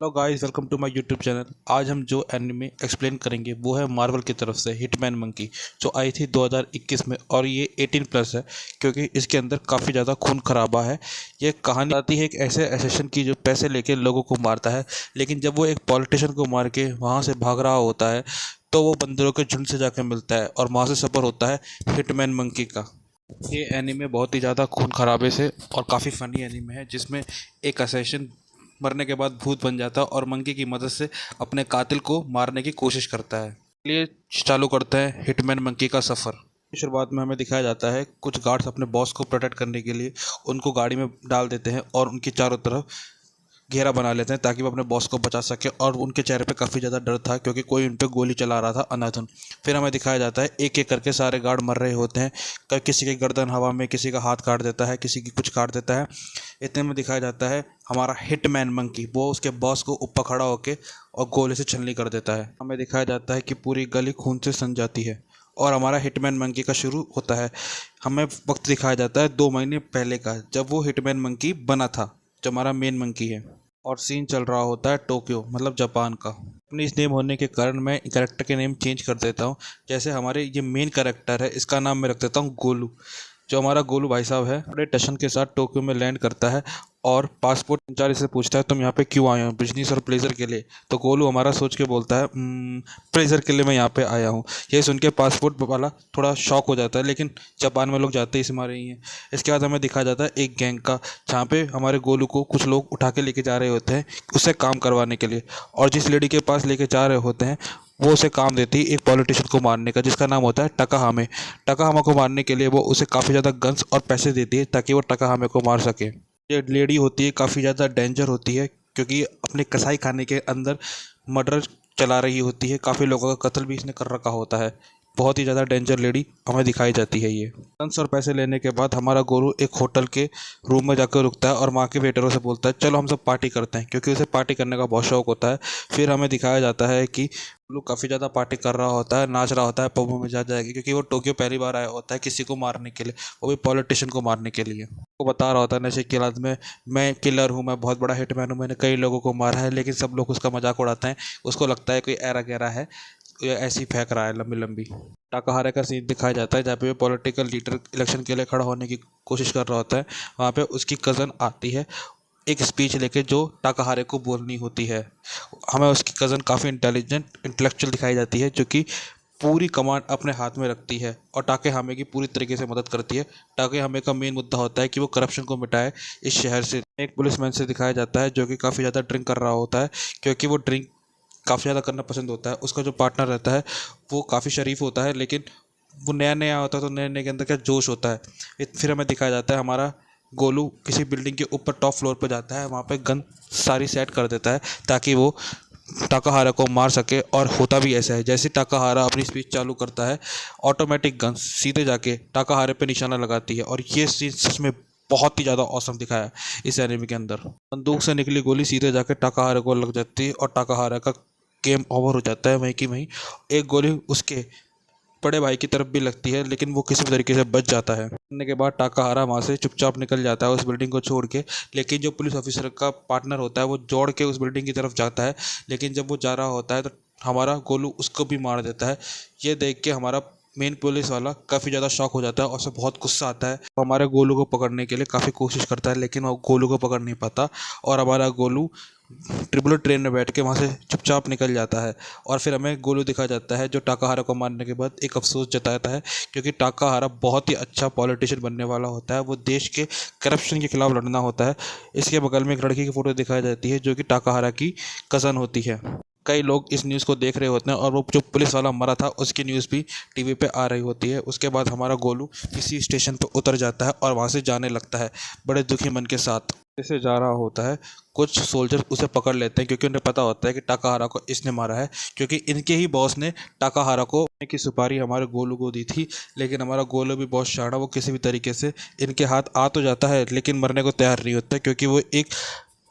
Hello guys, welcome to my YouTube channel. आज हम जो एनिमे एक्सप्लेन करेंगे वो है मार्वल की तरफ से हिटमैन मंकी, जो आई थी 2021 में। और ये 18 प्लस है क्योंकि इसके अंदर काफ़ी ज़्यादा खून खराबा है। ये कहानी आती है एक ऐसे एसेसन की जो पैसे लेके लोगों को मारता है, लेकिन जब वो एक पॉलिटिशियन को मार के वहाँ से भाग रहा होता है तो वो बंदरों के झुंड से जाकर मिलता है और वहाँ से सफ़र होता है हिटमैन मंकी का। ये एनीमे बहुत ही ज़्यादा खून खराबे से और काफ़ी फ़नी एनीमे है, जिसमें एक असैसिन मरने के बाद भूत बन जाता है और मंकी की मदद से अपने कातिल को मारने की कोशिश करता है। चलिए चालू करते हैं हिटमैन मंकी का सफ़र। शुरुआत में हमें दिखाया जाता है कुछ गार्ड्स अपने बॉस को प्रोटेक्ट करने के लिए उनको गाड़ी में डाल देते हैं और उनकी चारों तरफ घेरा बना लेते हैं ताकि वो अपने बॉस को बचा सके। और उनके चेहरे पे काफ़ी ज़्यादा डर था क्योंकि कोई उन पर गोली चला रहा था अनाथन। फिर हमें दिखाया जाता है एक एक करके सारे गार्ड मर रहे होते हैं। किसी की गर्दन हवा में, किसी का हाथ काट देता है, किसी की कुछ काट देता है। इतने में दिखाया जाता है हमारा हिटमैन मंकी, वो उसके बॉस को ऊपर खड़ा होकर और गोले से छलनी कर देता है। हमें दिखाया जाता है कि पूरी गली खून से सन जाती है और हमारा हिटमैन मंकी का शुरू होता है। हमें वक्त दिखाया जाता है 2 महीने पहले का, जब वो हिटमैन मंकी बना था, जो हमारा मेन मंकी है। और सीन चल रहा होता है टोक्यो, मतलब जापान का। अपनी इस नेम होने के कारण मैं कैरेक्टर के नेम चेंज कर देता हूँ। जैसे हमारे ये मेन कैरेक्टर है, इसका नाम मैं रख देता हूँ गोलू। जो हमारा गोलू भाई साहब है, बड़े टशन के साथ टोक्यो में लैंड करता है और पासपोर्ट संचारी से पूछता है तुम यहाँ पे क्यों आए हो, बिजनेस और प्लेजर के लिए। तो गोलू हमारा सोच के बोलता है प्लेजर के लिए मैं यहाँ पे आया हूँ। ये सुन के पासपोर्ट वाला थोड़ा शॉक हो जाता है, लेकिन जापान में लोग जाते ही इसे मारे ही हैं। इसके बाद हमें दिखाया जाता है एक गैंग का, जहाँ पे हमारे गोलू को कुछ लोग उठा के लेके जा रहे होते हैं उससे काम करवाने के लिए। और जिस लेडी के पास लेके जा रहे होते हैं वो उसे काम देती है एक पॉलिटिशियन को मारने का, जिसका नाम होता है टकाहामे। टकाहामा को मारने के लिए वो उसे काफ़ी ज़्यादा गन्स और पैसे देती है ताकि वो टकाहामे को मार सके। ये लेडी होती है काफ़ी ज़्यादा डेंजर होती है क्योंकि अपने कसाई खाने के अंदर मर्डर चला रही होती है, काफ़ी लोगों का कत्ल भी इसने कर रखा होता है। बहुत ही ज़्यादा डेंजर लेडी हमें दिखाई जाती है ये। गन्स और पैसे लेने के बाद हमारा गोलू एक होटल के रूम में जाकर रुकता है और वहाँ के वेटरों से बोलता है चलो हम सब पार्टी करते हैं, क्योंकि उसे पार्टी करने का बहुत शौक होता है। फिर हमें दिखाया जाता है कि लोग काफ़ी ज़्यादा पार्टी कर रहा होता है, नाच रहा होता है पबों में जा जाएगी, क्योंकि वो टोक्यो पहली बार आया होता है किसी को मारने के लिए, वो भी पॉलिटिशियन को मारने के लिए। वो बता रहा होता है नशे की हालत में, मैं किलर हूँ, मैं बहुत बड़ा हिटमैन हूँ, मैंने कई लोगों को मारा है। लेकिन सब लोग उसका मजाक उड़ाते हैं, उसको लगता है कोई ऐरा गहरा है, ये ऐसी ही फेंक रहा है लंबी लंबी। टाकाहारे का सीन दिखाया जाता है जहाँ पे वो पॉलिटिकल लीडर इलेक्शन के लिए खड़ा होने की कोशिश कर रहा होता है। वहाँ पे उसकी कज़न आती है एक स्पीच लेके जो टाकाहारे को बोलनी होती है। हमें उसकी कज़न काफ़ी इंटेलिजेंट इंटेलेक्चुअल दिखाई जाती है, जो कि पूरी कमांड अपने हाथ में रखती है और टाके हामे की पूरी तरीके से मदद करती है। टाके हामे का मेन मुद्दा होता है कि वो करप्शन को मिटाए इस शहर से। एक पुलिसमैन से दिखाया जाता है जो कि काफ़ी ज़्यादा ड्रिंक कर रहा होता है, क्योंकि वो ड्रिंक काफ़ी ज़्यादा करना पसंद होता है। उसका जो पार्टनर रहता है वो काफ़ी शरीफ होता है, लेकिन वो नया नया होता है तो नए नए के अंदर क्या जोश होता है। फिर हमें दिखाया जाता है हमारा गोलू किसी बिल्डिंग के ऊपर टॉप फ्लोर पर जाता है, वहाँ पे गन सारी सेट कर देता है ताकि वो टाकाहारा को मार सके। और होता भी ऐसा है, जैसे टाकाहारा अपनी स्पीच चालू करता है ऑटोमेटिक गन सीधे जाके टाकाहारे पे निशाना लगाती है। और ये सीन सच में बहुत ही ज़्यादा औसम दिखाया है इस एनिमे के अंदर। बंदूक से निकली गोली सीधे जाके टाकाहारा को लग जाती है और टाकाहारा का गेम ओवर हो जाता है वहीं की वहीं। एक गोली उसके बड़े भाई की तरफ भी लगती है, लेकिन वो किसी भी तरीके से बच जाता है। करने के बाद टाकाहारा वहाँ से चुपचाप निकल जाता है उस बिल्डिंग को छोड़ के। लेकिन जो पुलिस ऑफिसर का पार्टनर होता है वो जोड़ के उस बिल्डिंग की तरफ जाता है, लेकिन जब वो जा रहा होता है तो हमारा गोलू उसको भी मार देता है। ये देख के हमारा मेन पुलिस वाला काफ़ी ज़्यादा शॉक हो जाता है और उसे बहुत गुस्सा आता है। वो हमारे गोलू को पकड़ने के लिए काफ़ी कोशिश करता है, लेकिन वो गोलू को पकड़ नहीं पाता और हमारा गोलू ट्रिपल ट्रेन में बैठ के वहाँ से चुपचाप निकल जाता है। और फिर हमें गोलू दिखा जाता है जो टाकाहारा को मारने के बाद एक अफसोस जताता है, क्योंकि टाकाहारा बहुत ही अच्छा पॉलिटिशियन बनने वाला होता है, वो देश के करप्शन के खिलाफ लड़ना होता है। इसके बगल में एक लड़की की फ़ोटो दिखाई जाती है जो कि टाकाहारा की कज़न होती है। कई लोग इस न्यूज़ को देख रहे होते हैं और वो जो पुलिस वाला मरा था उसकी न्यूज़ भी टीवी पे आ रही होती है। उसके बाद हमारा गोलू किसी स्टेशन पर उतर जाता है और वहाँ से जाने लगता है बड़े दुखी मन के साथ। जैसे जा रहा होता है कुछ सोल्जर उसे पकड़ लेते हैं, क्योंकि उन्हें पता होता है कि टाकाहारा को इसने मारा है, क्योंकि इनके ही बॉस ने टाकाहारा को की सुपारी हमारे गोलू को दी थी। लेकिन हमारा गोलू भी बहुत शाना, वो किसी भी तरीके से इनके हाथ आ तो जाता है लेकिन मरने को तैयार नहीं होता, क्योंकि वो एक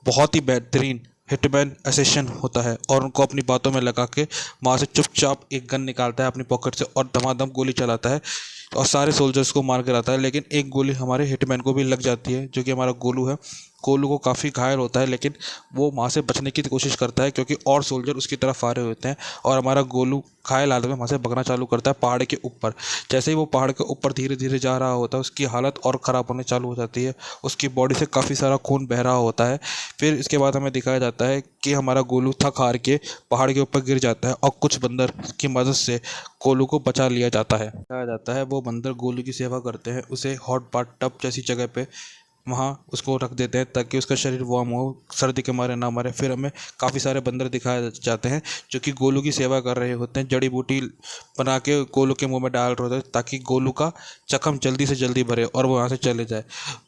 बहुत ही बेहतरीन हिटमैन असिस्टेंट होता है और उनको अपनी बातों में लगा के वहाँ से चुपचाप एक गन निकालता है अपनी पॉकेट से और धमाधम गोली चलाता है और सारे सोल्जर्स को मार कर आता है। लेकिन एक गोली हमारे हिटमैन को भी लग जाती है जो कि हमारा गोलू है, गोलू को काफ़ी घायल होता है, लेकिन वो वहाँ से बचने की कोशिश करता है क्योंकि और सोल्जर उसकी तरफ आ रहे होते हैं और हमारा गोलू घायल हालत में वहाँ से भागना चालू करता है पहाड़ के ऊपर। जैसे ही वो पहाड़ के ऊपर धीरे धीरे जा रहा होता है, उसकी हालत और ख़राब होने चालू हो जाती है, उसकी बॉडी से काफ़ी सारा खून बह रहा होता है। फिर इसके बाद हमें दिखाया जाता है कि हमारा गोलू थक हार के पहाड़ के ऊपर गिर जाता है और कुछ बंदर की मदद से गोलू को बचा लिया जाता है। बताया जाता है वो बंदर गोलू की सेवा करते हैं, उसे हॉट बाथ टब जैसी जगह पे वहाँ उसको रख देते हैं ताकि उसका शरीर वार्म हो, सर्दी के मारे ना मरे। फिर हमें काफ़ी सारे बंदर दिखाए जाते हैं जो कि गोलू की सेवा कर रहे होते हैं, जड़ी बूटी बना के गोलू के मुंह में डाल रहे होते हैं ताकि गोलू का जख्म जल्दी से जल्दी भरे और वो यहाँ से चले जाए।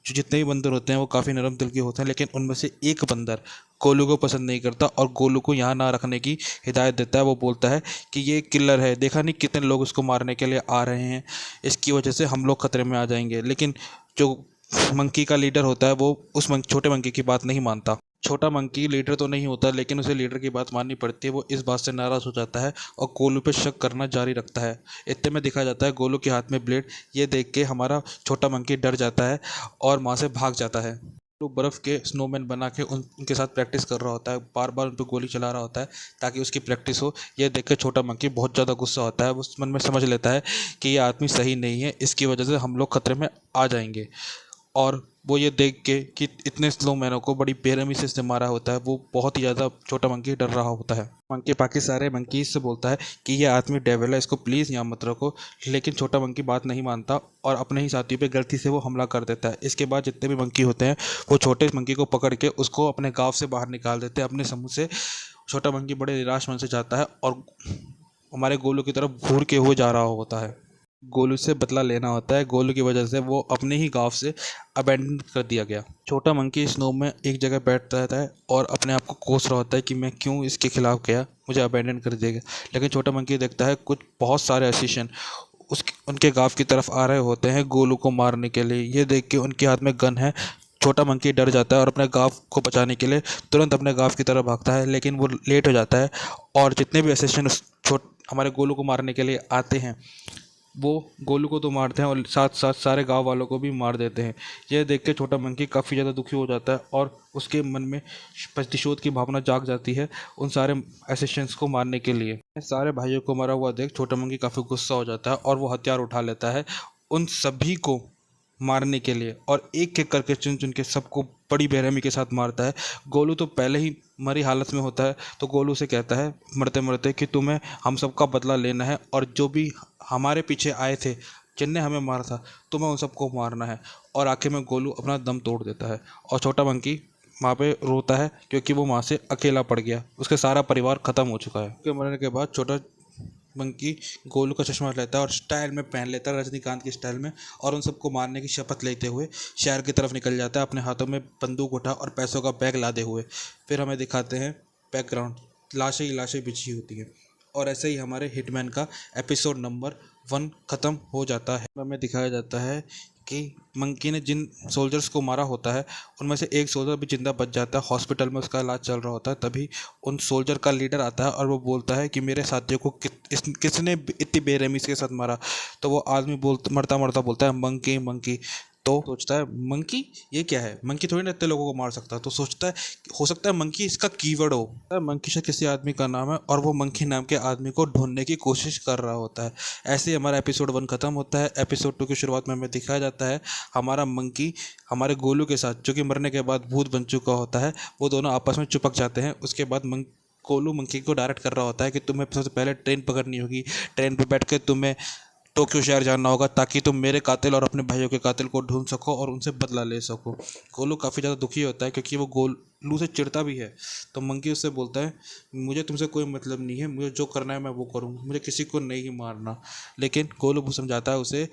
जो जितने भी बंदर होते हैं वो काफ़ी नरम दिल के होते हैं, लेकिन उनमें से एक बंदर गोलू को पसंद नहीं करता और गोलू को यहाँ ना रखने की हिदायत देता है। वो बोलता है कि ये किलर है, देखा नहीं कितने लोग इसको मारने के लिए आ रहे हैं, इसकी वजह से हम लोग खतरे में आ जाएंगे। लेकिन जो मंकी का लीडर होता है वो उस छोटे मंकी की बात नहीं मानता। छोटा मंकी लीडर तो नहीं होता, लेकिन उसे लीडर की बात माननी पड़ती है। वो इस बात से नाराज़ हो जाता है और गोलू पे शक करना जारी रखता है। इतने में दिखाया जाता है गोलू के हाथ में ब्लेड। ये देख के हमारा छोटा मंकी डर जाता है और वहाँ से भाग जाता है। गोलू बर्फ़ के स्नोमैन बना के उनके साथ प्रैक्टिस कर रहा होता है, बार बार उन पर गोली चला रहा होता है ताकि उसकी प्रैक्टिस हो। ये देख के छोटा मंकी बहुत ज़्यादा गुस्सा होता है। वो मन में समझ लेता है कि ये आदमी सही नहीं है, इसकी वजह से हम लोग खतरे में आ जाएंगे। और वो ये देख के कि इतने स्लो मैनों को बड़ी बेरहमी से इसने मारा होता है, वो बहुत ही ज़्यादा छोटा मंकी डर रहा होता है। मंकी बाकी सारे मंकीज से बोलता है कि ये आदमी डेविल है, इसको प्लीज़ यहाँ मत रखो, लेकिन छोटा मंकी बात नहीं मानता और अपने ही साथियों पे गलती से वो हमला कर देता है। इसके बाद जितने भी मंकी होते हैं वो छोटे मंकी को पकड़ के उसको अपने गाँव से बाहर निकाल देते हैं अपने समूह से। छोटा मंकी बड़े निराश मन से जाता है और हमारे गोलू की तरफ घूर के हुए जा रहा होता है। गोलू से बदला लेना होता है। गोलू की वजह से वो अपने ही गांव से अबैंडन कर दिया गया। छोटा मंकी स्नो में एक जगह बैठता रहता है और अपने आप को कोस रहा होता है कि मैं क्यों इसके खिलाफ गया, मुझे अबैंडन कर दिया गया। लेकिन छोटा मंकी देखता है कुछ बहुत सारे असिस्टेंट उनके गांव की तरफ आ रहे होते हैं गोलू को मारने के लिए। ये देख के उनके हाथ में गन है। छोटा मंकी डर जाता है और अपने गांव को बचाने के लिए तुरंत अपने गांव की तरफ भागता है, लेकिन वो लेट हो जाता है और जितने भी असिस्टेंट हमारे गोलू को मारने के लिए आते हैं वो गोलू को तो मारते हैं और साथ साथ सारे गांव वालों को भी मार देते हैं। यह देख के छोटा मंकी काफ़ी ज़्यादा दुखी हो जाता है और उसके मन में प्रतिशोध की भावना जाग जाती है उन सारे असिस्टेंट्स को मारने के लिए। सारे भाइयों को मरा हुआ देख छोटा मंकी काफ़ी गुस्सा हो जाता है और वो हथियार उठा लेता है उन सभी को मारने के लिए और एक एक करके चुन चुन के सबको बड़ी बेरहमी के साथ मारता है। गोलू तो पहले ही मरी हालत में होता है, तो गोलू से कहता है मरते मरते कि तुम्हें हम सबका बदला लेना है और जो भी हमारे पीछे आए थे जिनने हमें मारा था तुम्हें उन सबको मारना है। और आखिर में गोलू अपना दम तोड़ देता है और छोटा मंकी वहाँ पे रोता है क्योंकि वो वहाँ से अकेला पड़ गया, उसके सारा परिवार ख़त्म हो चुका है। उसके मरने के बाद छोटा मंकी गोलू का चश्मा लेता है और स्टाइल में पहन लेता है, रजनीकांत की स्टाइल में, और उन सबको मारने की शपथ लेते हुए शहर की तरफ निकल जाता है अपने हाथों में बंदूक उठा और पैसों का बैग लादे हुए। फिर हमें दिखाते हैं बैकग्राउंड, लाशें ही लाशें बिछी होती हैं और ऐसे ही हमारे हिटमैन का एपिसोड नंबर 1 ख़त्म हो जाता है। हमें दिखाया जाता है कि मंकी ने जिन सोल्जर्स को मारा होता है उनमें से एक सोल्जर भी जिंदा बच जाता है, हॉस्पिटल में उसका इलाज चल रहा होता है। तभी उन सोल्जर का लीडर आता है और वो बोलता है कि मेरे साथियों को किसने इतनी बेरहमी के साथ मारा। तो वो आदमी मरता मरता बोलता है मंकी मंकी। तो सोचता है मंकी ये क्या है, मंकी थोड़ी ना इतने लोगों को मार सकता। तो सोचता है हो सकता है मंकी इसका कीवर्ड हो। मंकी शायद किसी आदमी का नाम है और वो मंकी नाम के आदमी को ढूंढने की कोशिश कर रहा होता है। ऐसे ही हमारा एपिसोड 1 खत्म होता है। एपिसोड 2 की शुरुआत में हमें दिखाया जाता है हमारा मंकी हमारे गोलू के साथ, जो कि मरने के बाद भूत बन चुका होता है, वो दोनों आपस में चिपक जाते हैं। उसके बाद गोलू मंकी को डायरेक्ट कर रहा होता है कि तुम्हें सबसे पहले ट्रेन पकड़नी होगी, ट्रेन पर बैठ के तुम्हें टोक्यो शहर जाना होगा ताकि तुम मेरे कातिल और अपने भाइयों के कातिल को ढूंढ सको और उनसे बदला ले सको। गोलू काफ़ी ज़्यादा दुखी होता है क्योंकि वो गोलू से चिढ़ता भी है। तो मंकी उससे बोलता है मुझे तुमसे कोई मतलब नहीं है, मुझे जो करना है मैं वो करूँगा, मुझे किसी को नहीं मारना। लेकिन गोलू समझाता है उसे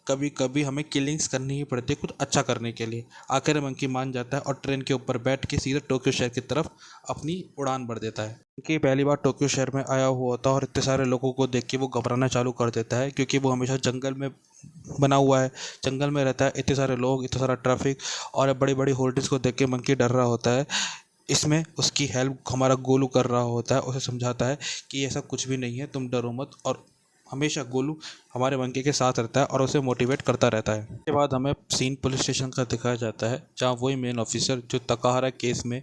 कभी कभी हमें किलिंग्स करनी ही पड़ती है कुछ अच्छा करने के लिए। आखिर मंकी मान जाता है और ट्रेन के ऊपर बैठ के सीधा टोक्यो शहर की तरफ अपनी उड़ान भर देता है। मंकी पहली बार टोक्यो शहर में आया हुआ होता है और इतने सारे लोगों को देख के वो घबराना चालू कर देता है क्योंकि वो हमेशा जंगल में बना हुआ है, जंगल में रहता है, इतने सारे लोग, इतना सारा ट्रैफिक और बड़ी बड़ी होर्डिंग्स को देख के मंकी डर रहा होता है। इसमें उसकी हेल्प हमारा गोलू कर रहा होता है, उसे समझाता है कि ऐसा कुछ भी नहीं है, तुम डरो मत और हमेशा गोलू हमारे मंकी के साथ रहता है और उसे मोटिवेट करता रहता है। उसके बाद हमें सीन पुलिस स्टेशन का दिखाया जाता है, जहाँ वही मेन ऑफिसर जो तकाहारा केस में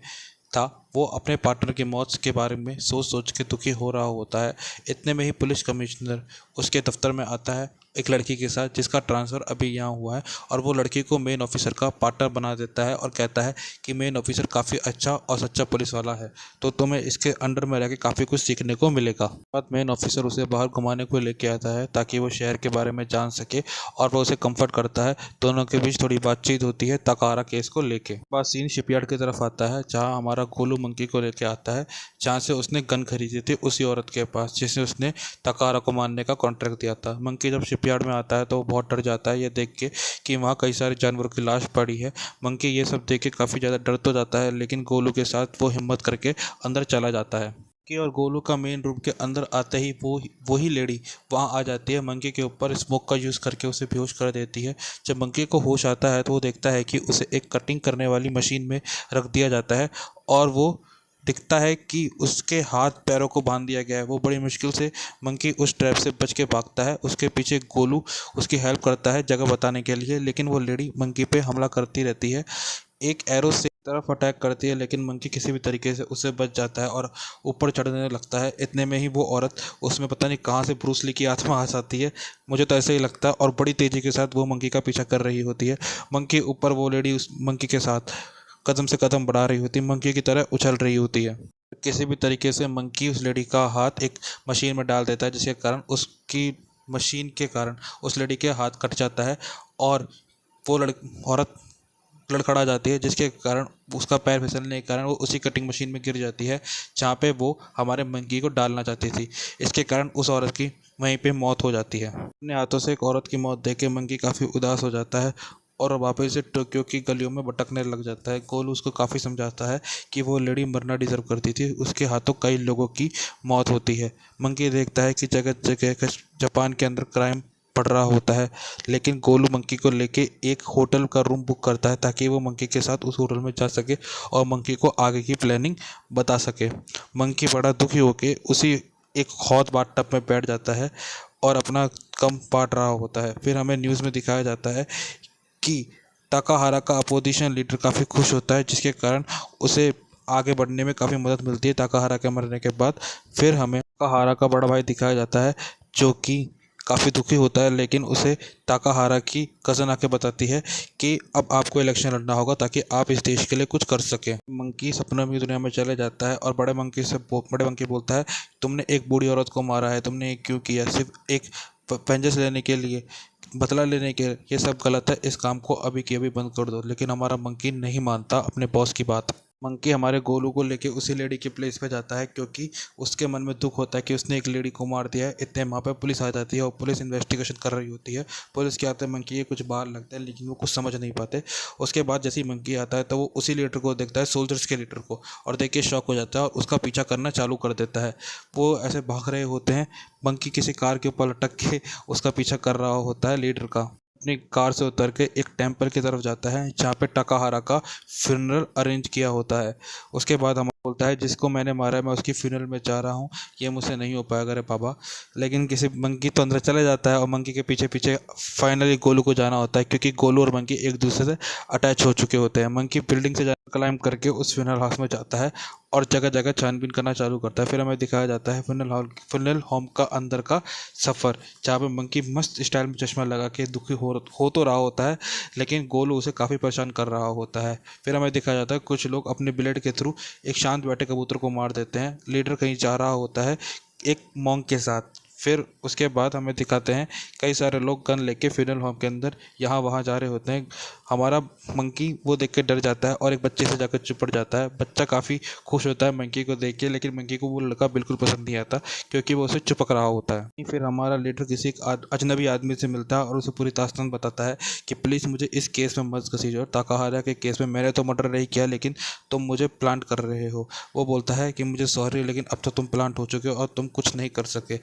था, वो अपने पार्टनर की मौत के बारे में सोच सोच के दुखी हो रहा होता है। इतने में ही पुलिस कमिश्नर उसके दफ्तर में आता है एक लड़की के साथ, जिसका ट्रांसफ़र अभी यहाँ हुआ है, और वो लड़की को मेन ऑफिसर का पार्टनर बना देता है और कहता है कि मेन ऑफिसर काफ़ी अच्छा और सच्चा पुलिस वाला है, तो तुम्हें इसके अंडर में रह के काफ़ी कुछ सीखने को मिलेगा। बाद मेन ऑफिसर उसे बाहर घुमाने को लेके आता है ताकि वो शहर के बारे में जान सके, और वो उसे कंफर्ट करता है। दोनों के बीच थोड़ी बातचीत होती है तकारा केस को लेके। बाद सीन शिपयार्ड की तरफ आता है, जहाँ हमारा गोलू मंकी को लेके आता है, जहाँ से उसने गन खरीदी थी उसी औरत के पास जिसने उसने तकारा को मारने का कॉन्ट्रैक्ट दिया था। मंकी जब शिपयार्ड में आता है तो वो बहुत डर जाता है ये देख के कि वहाँ कई सारे जानवरों की लाश पड़ी है। मंकी ये सब देख के काफ़ी ज़्यादा डर तो जाता है, लेकिन गोलू के साथ वो हिम्मत करके अंदर चला जाता है। मंकी और गोलू का मेन रूम के अंदर आते ही वही लेडी वहाँ आ जाती है, मंकी के ऊपर स्मोक का यूज़ करके उसे बेहोश कर देती है। जब मंकी को होश आता है तो वो देखता है कि उसे एक कटिंग करने वाली मशीन में रख दिया जाता है, और वो दिखता है कि उसके हाथ पैरों को बांध दिया गया है। वो बड़ी मुश्किल से मंकी उस ट्रैप से बच के भागता है। उसके पीछे गोलू उसकी हेल्प करता है जगह बताने के लिए, लेकिन वो लेडी मंकी पे हमला करती रहती है, एक एरो से तरफ अटैक करती है, लेकिन मंकी किसी भी तरीके से उससे बच जाता है और ऊपर चढ़ने लगता है। इतने में ही वो औरत, उसमें पता नहीं कहाँ से ब्रूस ली की आत्मा आ जाती है, मुझे तो ऐसे ही लगता है, और बड़ी तेज़ी के साथ वो मंकी का पीछा कर रही होती है। मंकी ऊपर, वो लेडी उस मंकी के साथ कदम से कदम बढ़ा रही होती है, मंकी की तरह उछल रही होती है। किसी भी तरीके से मंकी उस लेडी का हाथ एक मशीन में डाल देता है, जिसके कारण उसकी मशीन के कारण उस लेडी के हाथ कट जाता है, और वो औरत लड़खड़ा जाती है, जिसके कारण उसका पैर फिसलने के कारण वो उसी कटिंग मशीन में गिर जाती है जहाँ पे वो हमारे मंकी को डालना चाहती थी। इसके कारण उस औरत की वहीं पे मौत हो जाती है। अपने हाथों से एक औरत की मौत देख के मंकी काफ़ी उदास हो जाता है और वापस से टोक्यो की गलियों में भटकने लग जाता है। गोलू उसको काफ़ी समझाता है कि वो लेडी मरना डिजर्व करती थी, उसके हाथों कई लोगों की मौत होती है। मंकी देखता है कि जगह जगह जापान के अंदर क्राइम बढ़ रहा होता है, लेकिन गोलू मंकी को लेके एक होटल का रूम बुक करता है ताकि वो मंकी के साथ उस होटल में जा सके और मंकी को आगे की प्लानिंग बता सके। मंकी बड़ा दुखी होके उसी एक हौद बाथ टब में बैठ जाता है और अपना कम पाट रहा होता है। फिर हमें न्यूज़ में दिखाया जाता है कि ताकाहारा का अपोजिशन लीडर काफ़ी खुश होता है, जिसके कारण उसे आगे बढ़ने में काफ़ी मदद मिलती है ताकाहारा के मरने के बाद। फिर हमें ताकाहारा का बड़ा भाई दिखाया जाता है, जो कि काफ़ी दुखी होता है, लेकिन उसे ताकाहारा की कज़न आके बताती है कि अब आपको इलेक्शन लड़ना होगा ताकि आप इस देश के लिए कुछ कर सकें। मंकी सपनों की दुनिया में चले जाता है और बड़े मंकी बोलता है, तुमने एक बूढ़ी औरत को मारा है, तुमने ये क्यों किया? सिर्फ एक वेंजेंस लेने के लिए, बदला लेने के? ये सब गलत है, इस काम को अभी के अभी बंद कर दो। लेकिन हमारा मंकी नहीं मानता अपने बॉस की बात। मंकी हमारे गोलू को लेके उसी लेडी के प्लेस पे जाता है, क्योंकि उसके मन में दुख होता है कि उसने एक लेडी को मार दिया है। इतने वहाँ पे पुलिस आ जाती है और पुलिस इन्वेस्टिगेशन कर रही होती है। पुलिस के आते मंकी ये कुछ बाहर लगता है, लेकिन वो कुछ समझ नहीं पाते। उसके बाद जैसे ही मंकी आता है तो वो उसी लीडर को देखता है, सोल्जर्स के लीडर को, और देख के शॉक हो जाता है और उसका पीछा करना चालू कर देता है। वो ऐसे भाग रहे होते हैं, मंकी किसी कार के ऊपर लटक के उसका पीछा कर रहा होता है लीडर का। अपनी कार से उतर के एक टेंपल की तरफ जाता है जहाँ पे ताकाहारा का फ्यूनरल अरेंज किया होता है। उसके बाद हम बोलता है, जिसको मैंने मारा है मैं उसकी फ्यूनरल में जा रहा हूँ, ये मुझसे नहीं हो पाएगा रे बाबा। लेकिन किसी मंकी तो अंदर चले जाता है और मंकी के पीछे पीछे फाइनली गोलू को जाना होता है, क्योंकि गोलू और मंकी एक दूसरे से अटैच हो चुके होते हैं। मंकी बिल्डिंग से क्लाइंब करके उस फ्यूनरल हाउस में जाता है और जगह जगह छानबीन करना चालू करता है। फिर हमें दिखाया जाता है फ्यूनरल होम का अंदर का सफ़र, जहाँ पे मंकी मस्त स्टाइल में चश्मा लगा के दुखी हो तो रहा होता है, लेकिन गोलू उसे काफ़ी परेशान कर रहा होता है। फिर हमें दिखाया जाता है कुछ लोग अपने ब्लेड के थ्रू एक शांत बैठे कबूतर को मार देते हैं। लीडर कहीं जा रहा होता है एक मॉन्क के साथ। फिर उसके बाद हमें दिखाते हैं कई सारे लोग गन लेके फ्यूनरल होम के अंदर यहाँ वहाँ जा रहे होते हैं। हमारा मंकी वो देख के डर जाता है और एक बच्चे से जाकर चिपट जाता है। बच्चा काफ़ी खुश होता है मंकी को देख के, लेकिन मंकी को वो लड़का बिल्कुल पसंद नहीं आता, क्योंकि वो उसे चिपक रहा होता है। फिर हमारा लीडर किसी एक अजनबी आदमी से मिलता है और उसे पूरी दास्तान बताता है कि प्लीज़ मुझे इस केस में मत घसीटो। ताकाहारा के केस में मैंने तो मर्डर नहीं किया, लेकिन तुम मुझे प्लांट कर रहे हो। वो बोलता है कि मुझे सॉरी, लेकिन अब तो तुम प्लांट हो चुके हो और तुम कुछ नहीं कर सके।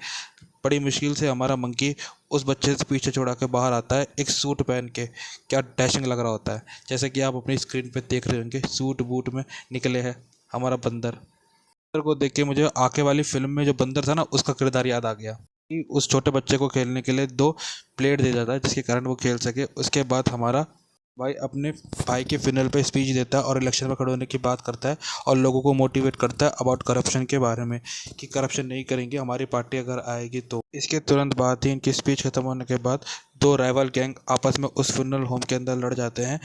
बड़ी मुश्किल से हमारा मंकी उस बच्चे से पीछे छुड़ा के बाहर आता है एक सूट पहन के। क्या डैशिंग लग रहा होता है, जैसे कि आप अपनी स्क्रीन पे देख रहे होंगे, सूट बूट में निकले है हमारा बंदर। बंदर को देख के मुझे आके वाली फिल्म में जो बंदर था ना, उसका किरदार याद आ गया। कि उस छोटे बच्चे को खेलने के लिए 2 प्लेट दे जाता है जिसके कारण वो खेल सके। उसके बाद हमारा भाई अपने भाई के फिनल पे स्पीच देता है और इलेक्शन में खड़े होने की बात करता है और लोगों को मोटिवेट करता है अबाउट करप्शन के बारे में कि करप्शन नहीं करेंगे हमारी पार्टी अगर आएगी तो। इसके तुरंत बाद ही इनकी स्पीच खत्म होने के बाद 2 राइवल गैंग आपस में उस फ्यूनरल होम के अंदर लड़ जाते हैं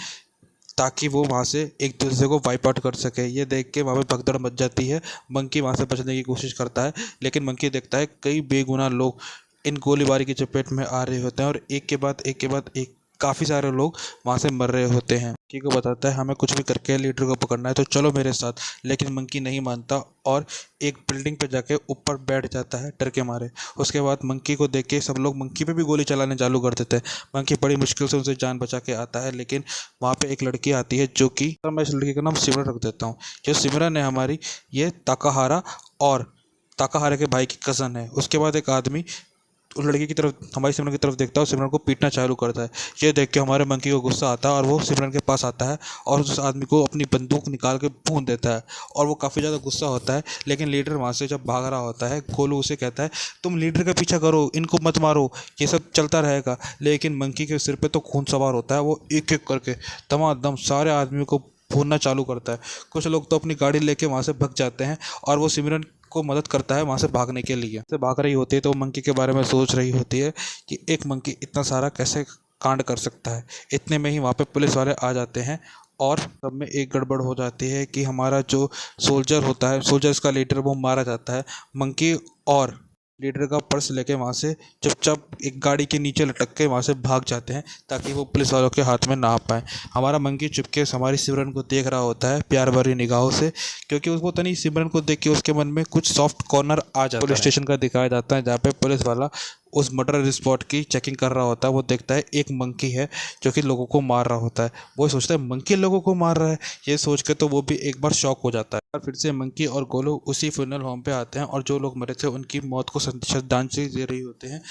ताकि वो वहाँ से एक दूसरे को वाइप आउट कर सके। ये देख के वहाँ पे भगदड़ मच जाती है। मंकी वहाँ से बचने की कोशिश करता है लेकिन मंकी देखता है कई बेगुनाह लोग इन गोलीबारी की चपेट में आ रहे होते हैं और एक के बाद एक काफ़ी सारे लोग वहाँ से मर रहे होते हैं। मंकी को बताता है हमें कुछ भी करके लीडर को पकड़ना है तो चलो मेरे साथ, लेकिन मंकी नहीं मानता और एक बिल्डिंग पे जाके ऊपर बैठ जाता है डर के मारे। उसके बाद मंकी को देख के सब लोग मंकी पे भी गोली चलाने चालू कर देते हैं। मंकी बड़ी मुश्किल से उनसे जान बचा के आता है लेकिन वहाँ पे एक लड़की आती है जो कि, मैं इस लड़की का नाम सिमरन रख देता हूँ। जो सिमरन है हमारी, ये ताकाहारा और ताकाहारा के भाई की कज़न है। उसके बाद एक आदमी उस लड़की की तरफ, हमारी सिमरन की तरफ देखता है और सिमरन को पीटना चालू करता है। ये देख के हमारे मंकी को गुस्सा आता है और वो सिमरन के पास आता है और उस आदमी को अपनी बंदूक निकाल के भून देता है और वो काफ़ी ज़्यादा गुस्सा होता है। लेकिन लीडर वहाँ से जब भाग रहा होता है, गोलू उसे कहता है तुम लीडर का पीछा करो, इनको मत मारो, ये सब चलता रहेगा। लेकिन मंकी के सिर पर तो खून सवार होता है। वो एक एक करके दमादम सारे आदमियों को भूनना चालू करता है। कुछ लोग तो अपनी गाड़ी लेके वहाँ से भग जाते हैं और वो सिमरन को मदद करता है वहाँ से भागने के लिए। से भाग रही होती है तो मंकी के बारे में सोच रही होती है कि एक मंकी इतना सारा कैसे कांड कर सकता है। इतने में ही वहाँ पे पुलिस वाले आ जाते हैं और सब में एक गड़बड़ हो जाती है कि हमारा जो सोल्जर होता है, सोल्जर्स का लीडर, वो मारा जाता है। मंकी और लीडर का पर्स लेके वहाँ से चुपचाप एक गाड़ी के नीचे लटक के वहाँ से भाग जाते हैं ताकि वो पुलिस वालों के हाथ में ना आ पाए। हमारा मंकी चुपके से हमारी सिमरन को देख रहा होता है प्यार भरी निगाहों से, क्योंकि उसको पता नहीं सिमरन को देख के उसके मन में कुछ सॉफ्ट कॉर्नर आ जाता है। पुलिस स्टेशन का दिखाया जाता है जहाँ पे पुलिस वाला उस मर्डर स्पॉट की चेकिंग कर रहा होता है। वो देखता है एक मंकी है जो कि लोगों को मार रहा होता है। वो सोचता है मंकी लोगों को मार रहा है, ये सोच के तो वो भी एक बार शॉक हो जाता है। और फिर से मंकी और गोलू उसी फ्यूनरल होम पे आते हैं और जो लोग मरे थे उनकी मौत को श्रद्धांजलि दे रही होते हैं।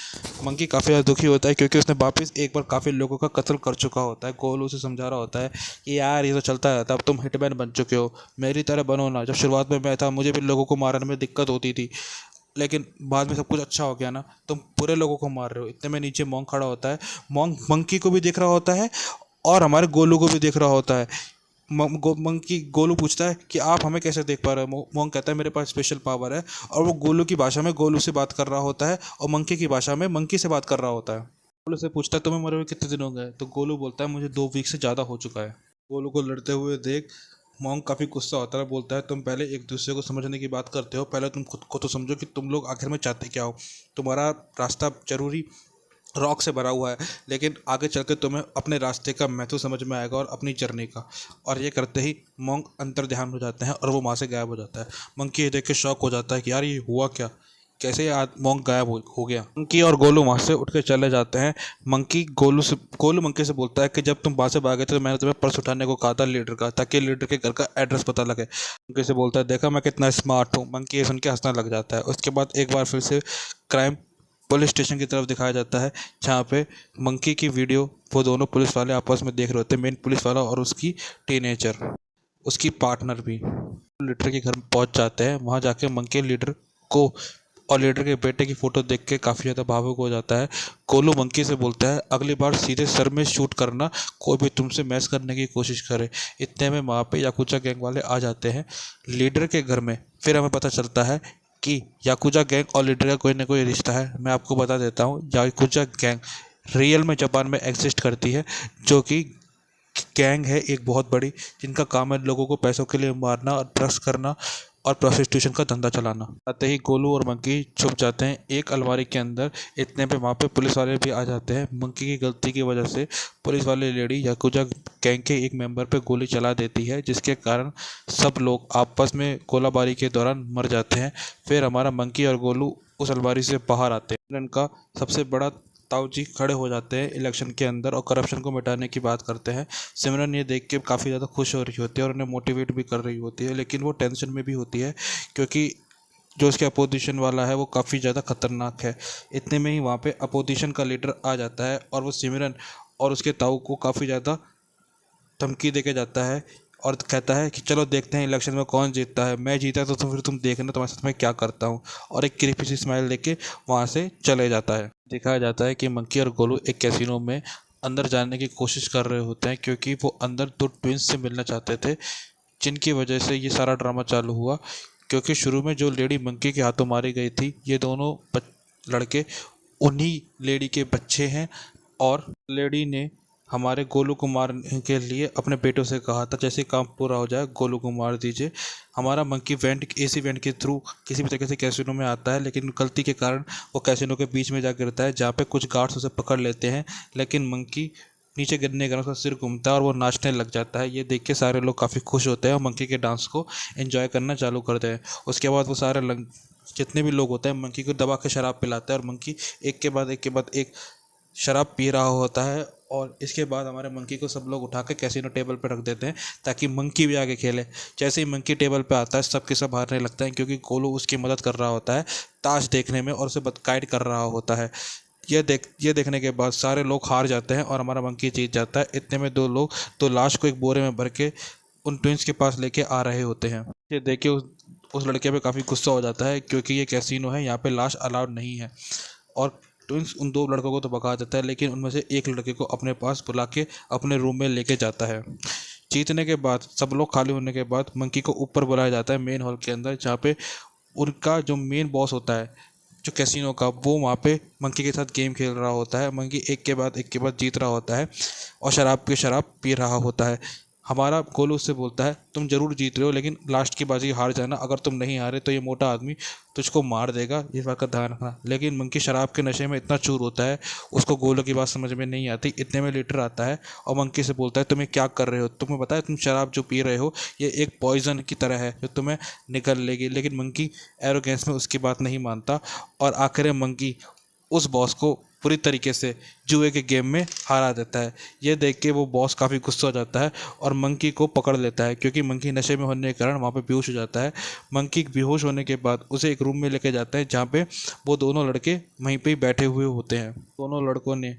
मंकी काफ़ी ज़्यादा दुखी होता है क्योंकि उसने वापस एक बार काफ़ी लोगों का कत्ल कर चुका होता है। गोलू उसे समझा रहा होता है कि यार ये तो चलता रहता है, अब तुम हिटमैन बन चुके हो, मेरी तरह बनो ना। जब शुरुआत में मैं था मुझे भी लोगों को मारने में दिक्कत होती थी, लेकिन बाद में सब कुछ अच्छा हो गया ना, तुम पूरे लोगों को मार रहे हो। इतने में नीचे मोंग खड़ा होता है। मोंग मंकी को भी देख रहा होता है और हमारे गोलू को भी देख रहा होता है। मंकी गोलू पूछता है कि आप हमें कैसे देख पा रहे हो। मोंग कहता है मेरे पास स्पेशल पावर है, और वो गोलू की भाषा में गोलू से बात कर रहा होता है और मंकी की भाषा में मंकी से बात कर रहा होता है। गोलू से पूछता है तुम्हें मरे हुए कितने दिन हो गए, तो गोलू बोलता है मुझे 2 वीक से ज़्यादा हो चुका है। गोलू को लड़ते हुए देख मोंग काफ़ी गुस्सा होता है, बोलता है तुम पहले एक दूसरे को समझने की बात करते हो, पहले तुम खुद को तो समझो कि तुम लोग आखिर में चाहते क्या हो। तुम्हारा रास्ता जरूरी रॉक से भरा हुआ है, लेकिन आगे चल के तुम्हें अपने रास्ते का महत्व समझ में आएगा और अपनी जर्नी का। और ये करते ही मोंग अंतर ध्यान हो जाते हैं और वो वहाँ से गायब हो जाता है। मंकी ये देख के शॉक हो जाता है कि यार ये हुआ क्या, कैसे मोंग गायब हो गया। मंकी और गोलू वहाँ से उठ के चले जाते हैं। गोलू मंकी से बोलता है कि जब तुम वहाँ से भागे थे तो मैंने तुम्हें पर्स उठाने को कहा था लीडर का, ताकि लीडर के घर का एड्रेस पता लगे। मंकी से बोलता है देखा मैं कितना स्मार्ट हूँ। मंकी ये सुन के हंसने लग जाता है। उसके बाद एक बार फिर से क्राइम पुलिस स्टेशन की तरफ दिखाया जाता है जहाँ पे मंकी की वीडियो वो दोनों पुलिस वाले आपस में देख रहे होते हैं, मेन पुलिस वाला और उसकी टीनेजर, उसकी पार्टनर भी। लीडर के घर पहुँच जाते हैं। वहाँ जाके मंकी लीडर को और लीडर के बेटे की फ़ोटो देख के काफ़ी ज़्यादा भावुक हो जाता है। गोलू मंकी से बोलता है अगली बार सीधे सर में शूट करना, कोई भी तुमसे मैच करने की कोशिश करे। इतने में वहाँ पे याकुजा गैंग वाले आ जाते हैं लीडर के घर में। फिर हमें पता चलता है कि याकुजा गैंग और लीडर का कोई ना कोई रिश्ता है। मैं आपको बता देता हूँ, याकुजा गैंग रियल में जापान में एग्जिस्ट करती है, जो कि गैंग है एक बहुत बड़ी, जिनका काम है लोगों को पैसों के लिए मारना और ड्रग्स करना और प्रोस्टिट्यूशन का धंधा चलाना। आते ही गोलू और मंकी छुप जाते हैं एक अलमारी के अंदर। इतने पे वहाँ पे पुलिस वाले भी आ जाते हैं। मंकी की गलती की वजह से पुलिस वाली लेडी याकुजा गैंग के एक मेंबर पे गोली चला देती है, जिसके कारण सब लोग आपस में गोलाबारी के दौरान मर जाते हैं। फिर हमारा मंकी और गोलू उस अलमारी से बाहर आते हैं। इनका सबसे बड़ा ताऊ जी खड़े हो जाते हैं इलेक्शन के अंदर और करप्शन को मिटाने की बात करते हैं। सिमरन ये देख के काफ़ी ज़्यादा खुश हो रही होती है और उन्हें मोटिवेट भी कर रही होती है, लेकिन वो टेंशन में भी होती है क्योंकि जो उसके अपोजिशन वाला है वो काफ़ी ज़्यादा खतरनाक है। इतने में ही वहाँ पे अपोजिशन का लीडर आ जाता है और वो सिमरन और उसके ताऊ को काफ़ी ज़्यादा धमकी दे के जाता है और कहता है कि चलो देखते हैं इलेक्शन में कौन जीतता है, मैं जीता तो फिर तुम देखना तुम्हारे साथ मैं क्या करता हूँ। और एक क्रीपी सी स्माइल लेके वहाँ से चले जाता है। दिखाया जाता है कि मंकी और गोलू एक कैसीनो में अंदर जाने की कोशिश कर रहे होते हैं, क्योंकि वो अंदर दो ट्विंस से मिलना चाहते थे, जिनकी वजह से ये सारा ड्रामा चालू हुआ। क्योंकि शुरू में जो लेडी मंकी के हाथों मारी गई थी, ये दोनों लड़के उन्हीं लेडी के बच्चे हैं। और लेडी ने हमारे गोलू को मारने के लिए अपने बेटों से कहा था, जैसे काम पूरा हो जाए गोलू को मार दीजिए। हमारा मंकी वेंट एसी वेंट के थ्रू किसी भी तरीके से कैसीनो में आता है, लेकिन गलती के कारण वो कैसीनो के बीच में जा गिरता है, जहाँ पे कुछ गार्ड्स उसे पकड़ लेते हैं। लेकिन मंकी नीचे गिरने के कारण उसका सिर घूमता है और वो नाचने लग जाता है। ये देख के सारे लोग काफ़ी खुश होते हैं और मंकी के डांस को एंजॉय करना चालू करते हैं। उसके बाद वो सारे जितने भी लोग होते हैं मंकी को दबा के शराब पिलाते हैं, और मंकी एक के बाद एक शराब पी रहा होता है। और इसके बाद हमारे मंकी को सब लोग उठा के कैसीनो टेबल पर रख देते हैं, ताकि मंकी भी आगे खेले। जैसे ही मंकी टेबल पे आता है, सब के सब हारने लगता है, क्योंकि गोलू उसकी मदद कर रहा होता है ताश देखने में और उसे गाइड कर रहा होता है। ये देखने के बाद सारे लोग हार जाते हैं और हमारा मंकी जीत जाता है। इतने में दो लोग तो लाश को एक बोरे में भर के उन ट्विंस के पास लेके आ रहे होते हैं। ये देख के उस लड़के पे काफ़ी गुस्सा हो जाता है, क्योंकि ये कैसीनो है, यहाँ पे लाश अलाउड नहीं है। और ट्विंस उन दो लड़कों को तो भगा देता है, लेकिन उनमें से एक लड़के को अपने पास बुला के अपने रूम में लेके जाता है। जीतने के बाद सब लोग खाली होने के बाद मंकी को ऊपर बुलाया जाता है मेन हॉल के अंदर, जहाँ पे उनका जो मेन बॉस होता है जो कैसीनो का, वो वहाँ पे मंकी के साथ गेम खेल रहा होता है। मंकी एक के बाद जीत रहा होता है और शराब पी रहा होता है। हमारा गोलू उससे बोलता है, तुम जरूर जीत रहे हो, लेकिन लास्ट की बाजी हार जाना। अगर तुम नहीं हारे तो ये मोटा आदमी तुझको मार देगा, इस बात का ध्यान रखना। लेकिन मंकी शराब के नशे में इतना चूर होता है, उसको गोलू की बात समझ में नहीं आती। इतने में लीटर आता है और मंकी से बोलता है, तुम्हें क्या कर रहे हो, तुम्हें पता है तुम शराब जो पी रहे हो ये एक पॉइजन की तरह है जो तुम्हें निकल लेगी। लेकिन मंकी एरोगेंस में उसकी बात नहीं मानता, और आखिर में मंकी उस बॉस को पूरी तरीके से जुए के गेम में हरा देता है। ये देख के वो बॉस काफ़ी गुस्सा हो जाता है और मंकी को पकड़ लेता है, क्योंकि मंकी नशे में होने के कारण वहाँ पे बेहोश हो जाता है। मंकी बेहोश होने के बाद उसे एक रूम में लेके जाता है, जहाँ पे वो दोनों लड़के वहीं पे ही बैठे हुए होते हैं। दोनों लड़कों ने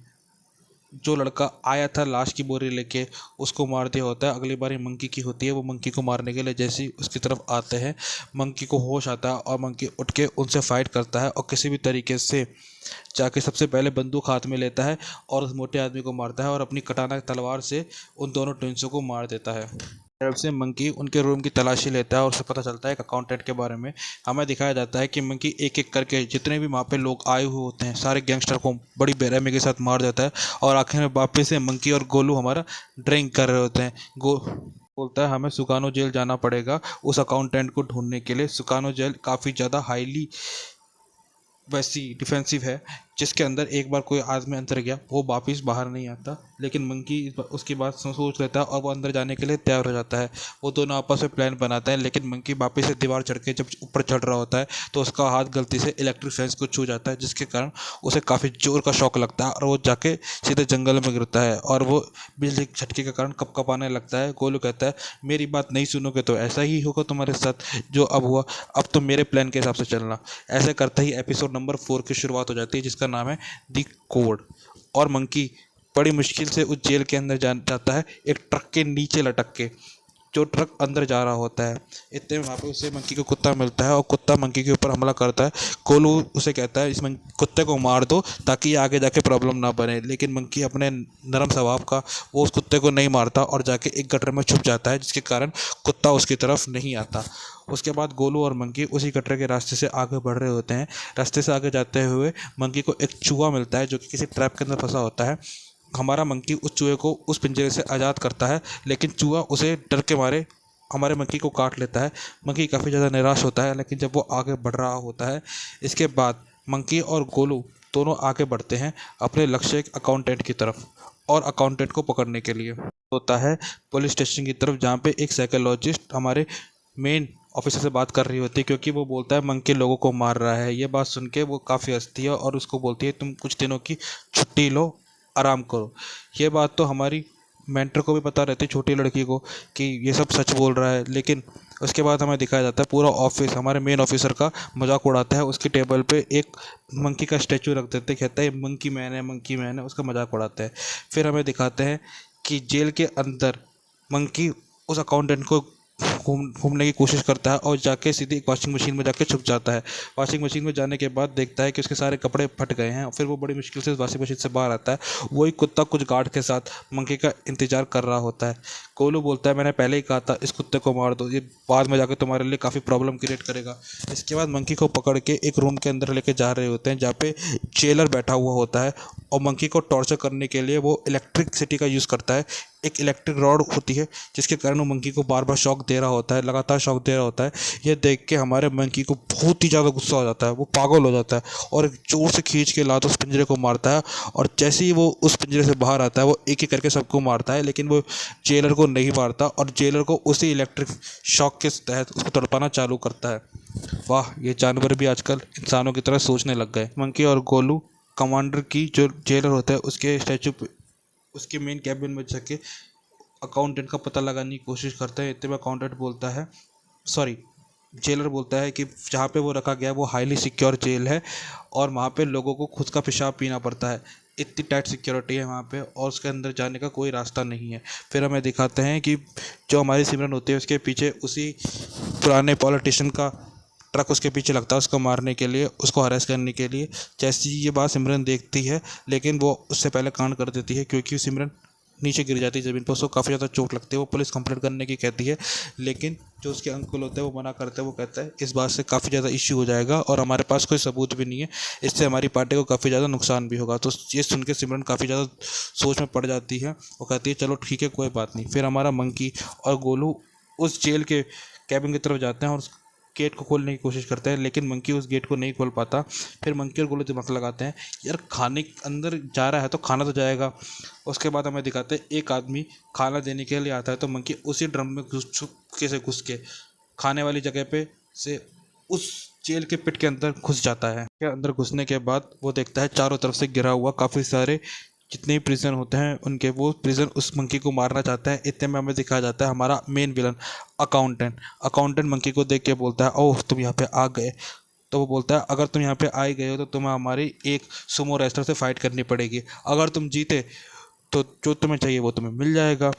जो लड़का आया था लाश की बोरी लेके, उसको मार दिया होता है। अगली बारी मंकी की होती है, वो मंकी को मारने के लिए जैसे ही उसकी तरफ आते हैं, मंकी को होश आता है और मंकी उठ के उनसे फाइट करता है और किसी भी तरीके से जाके सबसे पहले बंदूक हाथ में लेता है और उस मोटे आदमी को मारता है और अपनी कटाना तलवार से उन दोनों ट्विंसों को मार देता है। तरफ से मंकी उनके रूम की तलाशी लेता है और उसे पता चलता है एक अकाउंटेंट के बारे में। हमें दिखाया जाता है कि मंकी एक एक करके जितने भी वहाँ पे लोग आए हुए होते हैं सारे गैंगस्टर को बड़ी बेरहमी के साथ मार देता है, और आखिर में वापस से मंकी और गोलू हमारा ड्रिंक कर रहे होते हैं। बोलता है हमें सुकानो जेल जाना पड़ेगा उस अकाउंटेंट को ढूंढने के लिए। सुकानो जेल काफ़ी ज़्यादा हाईली वैसी डिफेंसिव है, जिसके अंदर एक बार कोई आदमी अंदर गया वो वापस बाहर नहीं आता। लेकिन मंकी उसकी बात सोच लेता है और वो अंदर जाने के लिए तैयार हो जाता है। वो दोनों आपस में प्लान बनाते हैं, लेकिन मंकी वापस से दीवार चढ़ के जब ऊपर चढ़ रहा होता है तो उसका हाथ गलती से इलेक्ट्रिक फेंस को छू जाता है, जिसके कारण उसे काफ़ी जोर का शॉक लगता है और वो जाके सीधे जंगल में गिरता है और वो बिजली के झटके के कारण कपकपाने लगता है। गोलू कहता है मेरी बात नहीं सुनोगे तो ऐसा ही होगा तुम्हारे साथ जो अब हुआ, अब तुम मेरे प्लान के हिसाब से चलना। ऐसे करते ही एपिसोड नंबर 4 की शुरुआत हो जाती है, जिसका नाम है दी कोड। और मंकी बड़ी मुश्किल से उस जेल के अंदर जाता है, एक ट्रक के नीचे लटक के, जो ट्रक अंदर जा रहा होता है। इतने में वहाँ पे उसे मंकी को कुत्ता मिलता है और कुत्ता मंकी के ऊपर हमला करता है। गोलू उसे कहता है इस कुत्ते को मार दो ताकि आगे जाके प्रॉब्लम ना बने, लेकिन मंकी अपने नरम स्वभाव का वो उस कुत्ते को नहीं मारता और जाके एक गटर में छुप जाता है, जिसके कारण कुत्ता उसकी तरफ नहीं आता। उसके बाद गोलू और मंकी उसी गटर के रास्ते से आगे बढ़ रहे होते हैं। रास्ते से आगे जाते हुए मंकी को एक चूहा मिलता है जो कि किसी ट्रैप के अंदर फंसा होता है। हमारा मंकी उस चूहे को उस पिंजरे से आज़ाद करता है, लेकिन चूहा उसे डर के मारे हमारे मंकी को काट लेता है। मंकी काफ़ी ज़्यादा निराश होता है, लेकिन जब वो आगे बढ़ रहा होता है, इसके बाद मंकी और गोलू दोनों आगे बढ़ते हैं अपने लक्ष्य एक अकाउंटेंट की तरफ, और अकाउंटेंट को पकड़ने के लिए होता है पुलिस स्टेशन की तरफ, जहाँ पे एक साइकोलॉजिस्ट हमारे मेन ऑफिसर से बात कर रही होती है, क्योंकि वो बोलता है मंकी लोगों को मार रहा है। ये बात सुन के वो काफ़ी हंसती है और उसको बोलती है तुम कुछ दिनों की छुट्टी लो, आराम करो। ये बात तो हमारी मेंटर को भी पता रहती, छोटी लड़की को, कि ये सब सच बोल रहा है। लेकिन उसके बाद हमें दिखाया जाता है पूरा ऑफिस हमारे मेन ऑफिसर का मजाक उड़ाता है। उसकी टेबल पे एक मंकी का स्टैचू रख देते, कहता है मंकी मैन है, उसका मजाक उड़ाते हैं। फिर हमें दिखाते हैं कि जेल के अंदर मंकी उस अकाउंटेंट को घूमने की कोशिश करता है और जाके सीधे एक वॉशिंग मशीन में जाके छुप जाता है। वॉशिंग मशीन में जाने के बाद देखता है कि उसके सारे कपड़े फट गए हैं और फिर वो बड़ी मुश्किल से वॉशिंग मशीन से बाहर आता है। वही कुत्ता कुछ गार्ड के साथ मंकी का इंतजार कर रहा होता है। कोलू बोलता है मैंने पहले ही कहा था इस कुत्ते को मार दो, ये बाद में जाकर तुम्हारे लिए काफ़ी प्रॉब्लम क्रिएट करेगा। इसके बाद मंकी को पकड़ के एक रूम के अंदर लेके जा रहे होते हैं जहाँ पे जेलर बैठा हुआ होता है और मंकी को टॉर्चर करने के लिए वो इलेक्ट्रिसिटी का यूज़ करता है। एक इलेक्ट्रिक रॉड होती है जिसके कारण वो मंकी को बार बार शॉक दे रहा होता है, लगातार शॉक दे रहा होता है। ये देख के हमारे मंकी को बहुत ही ज़्यादा गुस्सा हो जाता है, वो पागल हो जाता है और एक जोर से खींच के लात उस पिंजरे को मारता है। और जैसे ही वो उस पिंजरे से बाहर आता है वो एक एक करके सबको मारता है, लेकिन वो जेलर को नहीं मारता और जेलर को उसी इलेक्ट्रिक शॉक के तहत उसको तड़पाना चालू करता है। वाह, ये जानवर भी आजकल इंसानों की तरह सोचने लग गए। मंकी और गोलू कमांडर की जो जेलर होता है उसके स्टैचू पे, उसके मेन कैबिन में जाके अकाउंटेंट का पता लगाने की कोशिश करते हैं। इतने में अकाउंटेंट बोलता है, सॉरी, जेलर बोलता है कि जहाँ पे वो रखा गया वो हाईली सिक्योर जेल है और वहाँ पे लोगों को खुद का पेशाब पीना पड़ता है। इतनी टाइट सिक्योरिटी है वहाँ पे और उसके अंदर जाने का कोई रास्ता नहीं है। फिर हमें दिखाते हैं कि जो हमारी सिमरन होती है उसके पीछे उसी पुराने पॉलिटिशियन का ट्रक उसके पीछे लगता है उसको मारने के लिए, उसको हरेस करने के लिए। जैसी ये बात सिमरन देखती है लेकिन वो उससे पहले कांड कर देती है क्योंकि सिमरन नीचे गिर जाती है ज़मीन पर, उसको काफ़ी ज़्यादा चोट लगती है। वो पुलिस कंप्लेंट करने की कहती है लेकिन जो उसके अंकल होते हैं वो मना करते हैं। वो कहता है इस बात से काफ़ी ज़्यादा इश्यू हो जाएगा और हमारे पास कोई सबूत भी नहीं है, इससे हमारी पार्टी को काफ़ी ज़्यादा नुकसान भी होगा। तो ये सुन के सिमरन काफ़ी ज़्यादा सोच में पड़ जाती है। वो कहती है चलो ठीक है कोई बात नहीं। फिर हमारा मंकी और गोलू उस जेल के कैबिन की तरफ जाते हैं और गेट को खोलने की कोशिश करते हैं लेकिन मंकी उस गेट को नहीं खोल पाता। फिर मंकी और गोलू दिमाग लगाते हैं यार खाने अंदर जा रहा है तो खाना तो जाएगा। उसके बाद हमें दिखाते हैं एक आदमी खाना देने के लिए आता है तो मंकी उसी ड्रम में चुपके से घुस के खाने वाली जगह पे से उस जेल के पिट के अंदर घुस जाता है। के अंदर घुसने के बाद वो देखता है चारों तरफ से घिरा हुआ काफ़ी सारे जितने भी प्रिजन होते हैं उनके, वो प्रिजन उस मंकी को मारना चाहता है। इतने में हमें दिखाया जाता है हमारा मेन विलन अकाउंटेंट मंकी को देख के बोलता है ओह तुम यहाँ पे आ गए। तो वो बोलता है अगर तुम यहाँ पे आ ही गए हो तो तुम्हें हमारी एक सुमो रेसलर से फाइट करनी पड़ेगी, अगर तुम जीते तो जो तुम्हें चाहिए वो तुम्हें मिल जाएगा।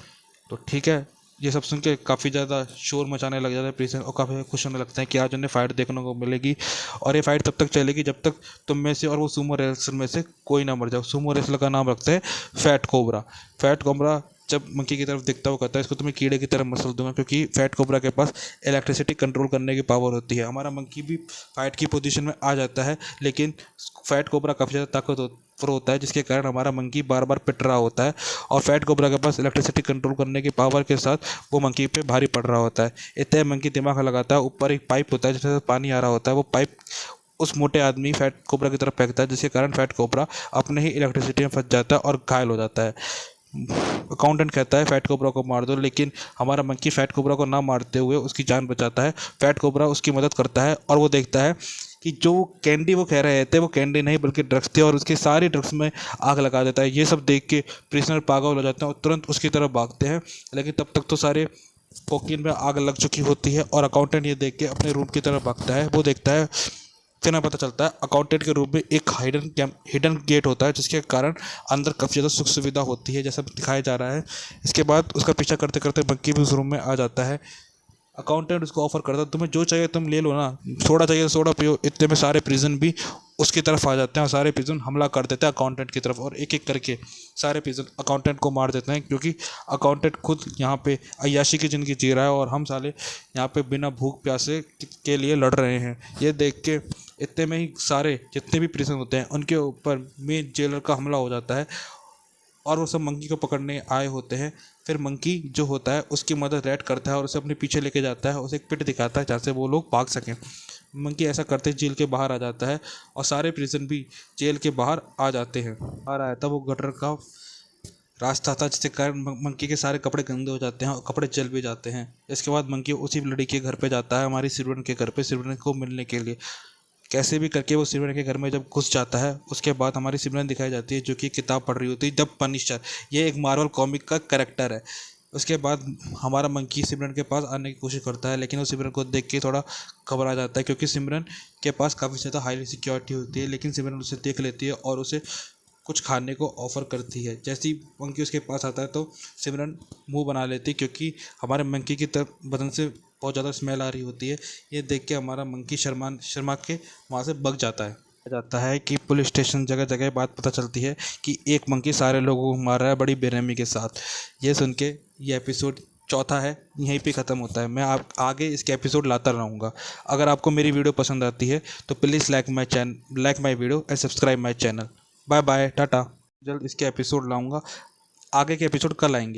तो ठीक है। ये सब सुन के काफ़ी ज़्यादा शोर मचाने लग जाता है प्रिजन और काफ़ी खुश होने लगते हैं कि आज उन्हें फाइट देखने को मिलेगी और ये फाइट तब तक चलेगी जब तक तुम में से और वो सुमो रेसलर में से कोई ना मर जाओ। सुमो रेसलर का नाम रखते हैं फैट कोबरा। फैट कोबरा जब मंकी की तरफ दिखता है वो कहता है इसको तुम्हें कीड़े की तरह मसल दूंगा, क्योंकि फैट कोबरा के पास इलेक्ट्रिसिटी कंट्रोल करने की पावर होती है। हमारा मंकी भी फाइट की पोजीशन में आ जाता है लेकिन फैट कोबरा काफ़ी ज़्यादा ताकतवर होता है जिसके कारण हमारा मंकी बार बार पिट रहा होता है और फैट कोबरा के पास इलेक्ट्रिसिटी कंट्रोल करने की पावर के साथ वो मंकी पे भारी पड़ रहा होता है। इतने मंकी दिमाग लगाता है, ऊपर एक पाइप होता है जिसमें पानी आ रहा होता है, वो पाइप उस मोटे आदमी फैट कोबरा की तरफ फेंकता है जिसके कारण फैट कोबरा अपने ही इलेक्ट्रिसिटी में फंस जाता है और घायल हो जाता है। अकाउंटेंट कहता है फैट कोबरा को मार दो लेकिन हमारा मंकी फैट कोबरा को ना मारते हुए उसकी जान बचाता है। फैट कोबरा उसकी मदद करता है और वो देखता है कि जो कैंडी वो कह रहे थे वो कैंडी नहीं बल्कि ड्रग्स थे और उसके सारे ड्रग्स में आग लगा देता है। ये सब देख के प्रिजनर पागल हो जाते हैं और तुरंत उसकी तरफ भागते हैं लेकिन तब तक तो सारे कोकीन में आग लग चुकी होती है और अकाउंटेंट ये देख के अपने रूम की तरफ भागता है। वो देखता है, फिर हमें पता चलता है अकाउंटेंट के रूम में एक हिडन गेट होता है जिसके कारण अंदर काफ़ी ज़्यादा सुख सुविधा होती है जैसा दिखाया जा रहा है। इसके बाद उसका पीछा करते करते मंकी भी उस रूम में आ जाता है। अकाउंटेंट उसको ऑफर करता है तुम्हें जो चाहिए तुम ले लो ना, सोडा चाहिए तो सोडा पियो। इतने में सारे प्रिजन भी उसकी तरफ आ जाते हैं और सारे प्रिजन हमला कर देते हैं अकाउंटेंट की तरफ और एक एक करके सारे प्रिजन अकाउंटेंट को मार देते हैं क्योंकि अकाउंटेंट खुद यहाँ पे अय्याशी की ज़िंदगी जी रहा है और हम साले यहाँ पे बिना भूख प्यासे के लिए लड़ रहे हैं। ये देख के इतने में ही सारे जितने भी प्रिजन होते हैं उनके ऊपर मेन जेलर का हमला हो जाता है और वो सब मंकी को पकड़ने आए होते हैं। फिर मंकी जो होता है उसकी मदद रैड करता है और उसे अपने पीछे लेके जाता है, उसे एक पिट दिखाता है जहाँ से वो लोग भाग सकें। मंकी ऐसा करते जेल के बाहर आ जाता है और सारे प्रिजन भी जेल के बाहर आ जाते हैं। बाहर आया था वो गटर का रास्ता था जिसके कारण मंकी के सारे कपड़े गंदे हो जाते हैं और कपड़े जल भी जाते हैं। इसके बाद मंकी उसी लड़की के घर पे जाता है, हमारी सिमरन के घर पे, सिमरन को मिलने के लिए। कैसे भी करके वो सिमरन के घर में जब घुस जाता है उसके बाद हमारी सिमरन दिखाई जाती है जो कि किताब पढ़ रही होती है द पनिशर। ये एक मार्वल कॉमिक का कैरेक्टर है। उसके बाद हमारा मंकी सिमरन के पास आने की कोशिश करता है लेकिन वो सिमरन को देख के थोड़ा घबरा जाता है क्योंकि सिमरन के पास काफ़ी ज़्यादा हाईली सिक्योरिटी होती है, लेकिन सिमरन उसे देख लेती है और उसे कुछ खाने को ऑफ़र करती है। जैसे ही मंकी उसके पास आता है तो सिमरन मुंह बना लेती, क्योंकि हमारे मंकी की तरफ बदन से बहुत ज़्यादा स्मेल आ रही होती है। ये देख के हमारा मंकी शर्मा के वहाँ से भाग जाता है। जाता है कि पुलिस स्टेशन जगह जगह बात पता चलती है कि एक मंकी सारे लोगों को मार रहा है बड़ी बेरहमी के साथ। ये सुन के ये एपिसोड चौथा है यहीं पे ख़त्म होता है। मैं आप आगे इसके एपिसोड लाता रहूँगा। अगर आपको मेरी वीडियो पसंद आती है तो please like my video and subscribe my channel. Bye bye, tata. जल्द इसके एपिसोड लाऊंगा। आगे के एपिसोड कल आएंगे।